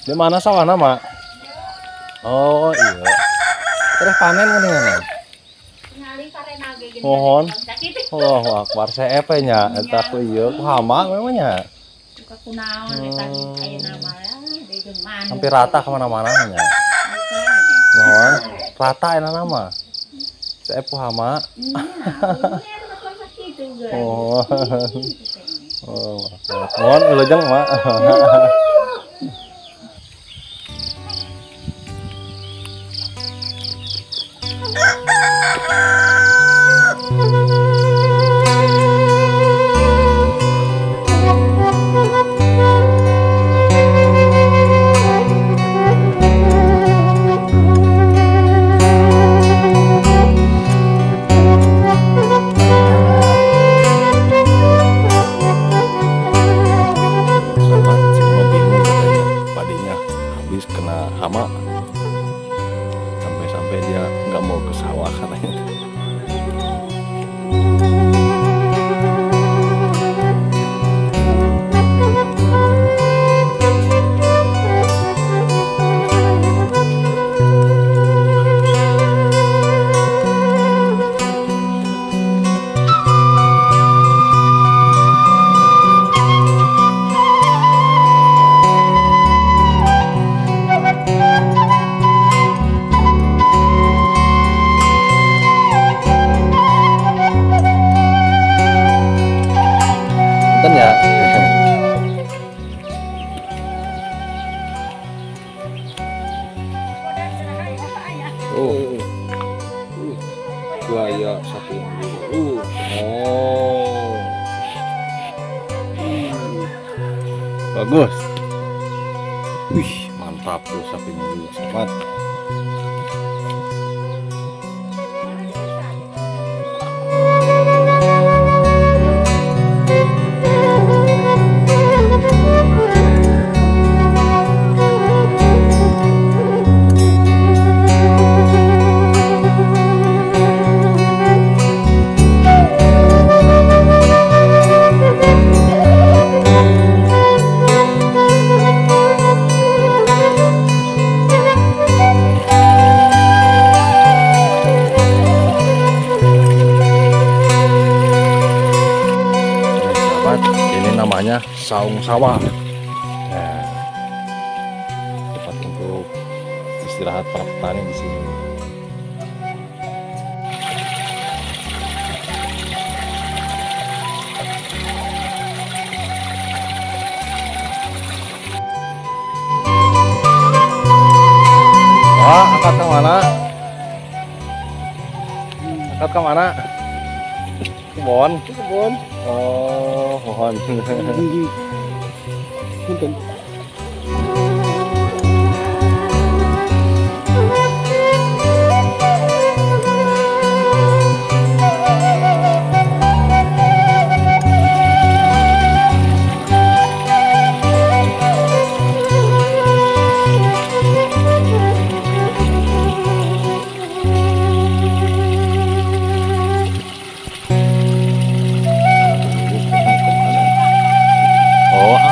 Di mana sawah nama? Oh iya. Terus panen kan ini? Mohon. Allahu Akbar. Saya nya eta ku ieu ku hama memangnya. Hampir rata kemana-mana nya. Mohon. Rata enak nama. Saya ku hama. Oh. Oh. Mohon lejeng mak. Kena hama sampai-sampai dia nggak mau ke sawah katanya. Ya. Oh. Buaya satu yang dulu. Oh. Bagus. Wih, mantap tuh sapinya dulu. Selamat. Namanya saung sawah. Nah, tempat untuk istirahat para petani di sini. Wah, angkat ke mana? Angkat ke mana? Kebon. Kebon. Oh, mohon. Punten.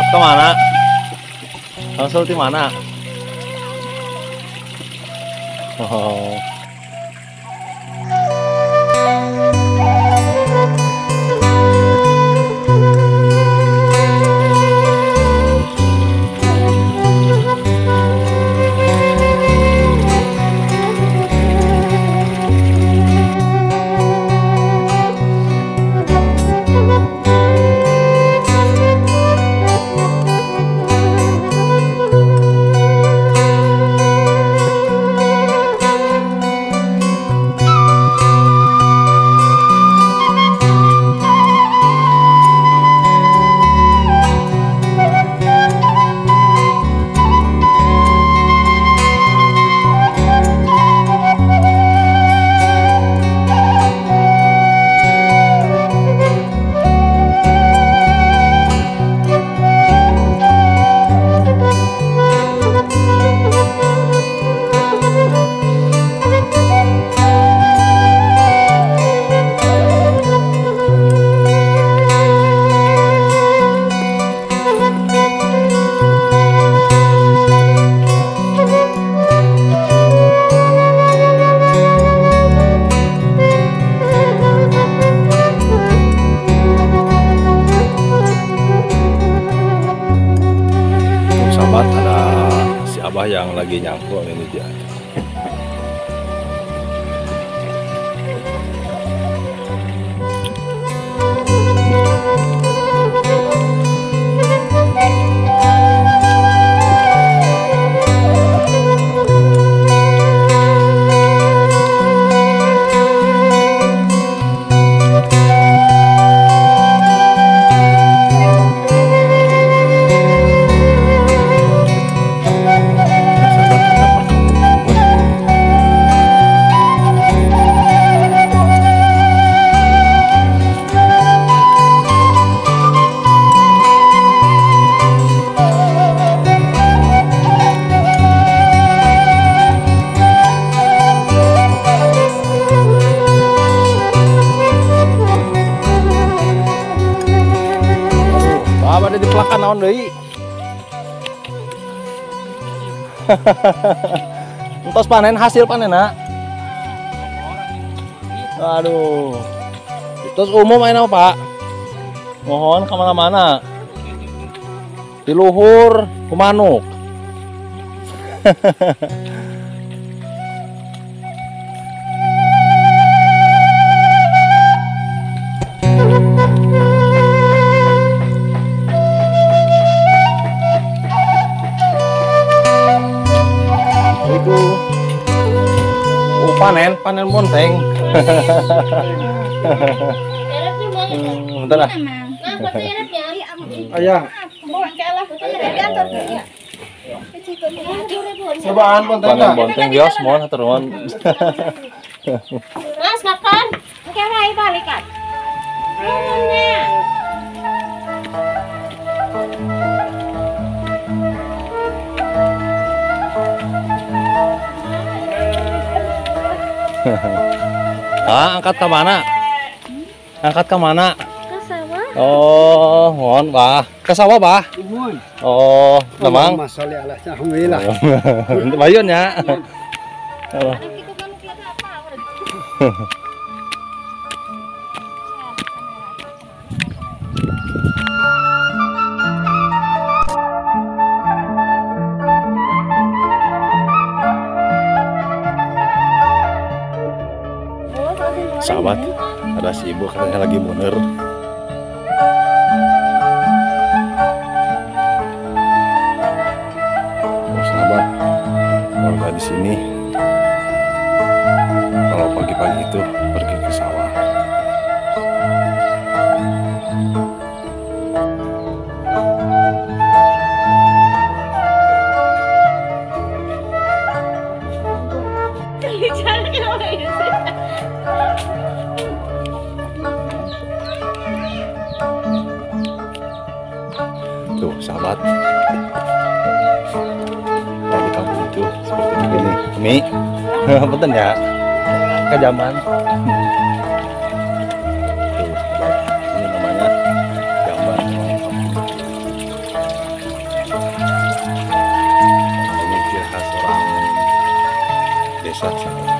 Kemana? Langsung di mana? Oh. lagi nyangkut ini dia. Ada di pelakan naon deui. Entos panen hasil panenna. Aduh. Terus umum ayeuna Pak. Mohon kemana-mana. Di luhur ku manuk. Panen monteng. Bentar lah. Ayah. Cobaan monteng. Panen monteng bios mohon hatur nuhun. Mas kapan? Oke, wae balikan. Angkat ke mana? Angkat ke mana? Ke sawah. Oh, mohon, Bah. Ke sawah, Bah. Oh, memang. Alhamdulillah. Bayun ya. Sahabat, ada si ibu katanya lagi muner. Oh, sahabat, warga di sini kalau pagi-pagi itu pergi ke sawah. Tuh sahabat, kalau di kampung itu seperti begini. Mi, betul ya? Kejaman. Tuh sahabat, ini namanya jamban orang kampung. Ini ciri khas orang desa sahabat.